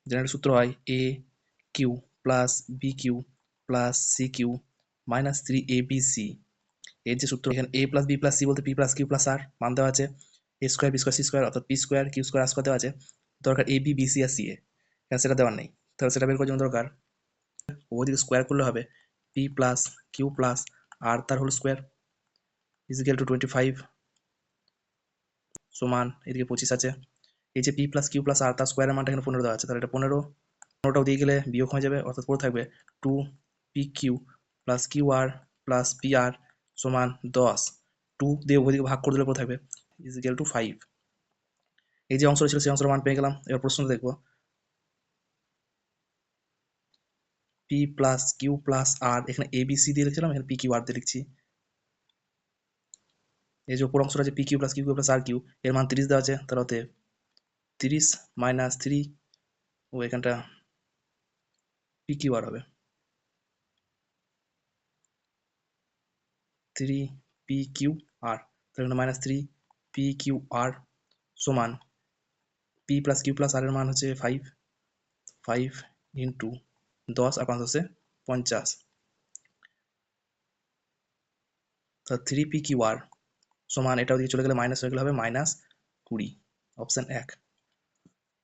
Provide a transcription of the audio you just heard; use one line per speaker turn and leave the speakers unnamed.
General সূত্র হয় A cube plus B cube plus C cube minus 3abc। এর যে সূত্র, এখানে A plus B plus C বলতে P plus Q plus R মান দেওয়া আছে, A square B square C square অর্থাৎ P square Q square R square দেওয়া আছে। দরকার এ বি বি সি আর সি এ, এখানে সেটা দেওয়ার নেই, তাহলে সেটা বের করার জন্য দরকার ওদিকে স্কোয়ার করলে হবে পি প্লাস কিউ প্লাস আর তার হোল স্কোয়ার ইজিক্যাল টু 25 সমান এদিকে 25 আছে। এই যে পি প্লাস কিউ প্লাস আর তার স্কোয়ারের মানটা এখানে 15 দেওয়া আছে, তাহলে এটা 15টাও দিয়ে গেলে বিয়োগ হয়ে যাবে, অর্থাৎ পড়ে থাকবে 2pq plus Q R plus P R সমান 10। 2 দিয়ে ওদিকে ভাগ করে দিলে পড়ে থাকবে ইজিক্যাল টু 5। এই যে অংশটা ছিল সেই অংশের মান পেয়ে গেলাম। এবার প্রশ্ন দেখবো, পি প্লাস কিউ প্লাস আর, এখানে এ বি সি দিয়ে লিখছিলাম, এখানে পি কিউ আর দিয়ে লিখছি। এই যে উপর অংশটা যে P Q plus Q Q plus R Q, এর মান 30 দেওয়া আছে, তাহলে অতএব 30 মাইনাস 3 ও এখানটা পি কিউ আর হবে 3 পি কিউ আর, তাহলে এখানে মাইনাস 3 পি কিউ আর সমান পি প্লাস কিউ প্লাস আর এর মান হচ্ছে 5 ইন্টু 10 আর 5 হচ্ছে 50, তা 3 পি কিউ আর সমান, এটা ওদিকে চলে গেলে মাইনাস হয়ে গেলে হবে -20। অপশন 1।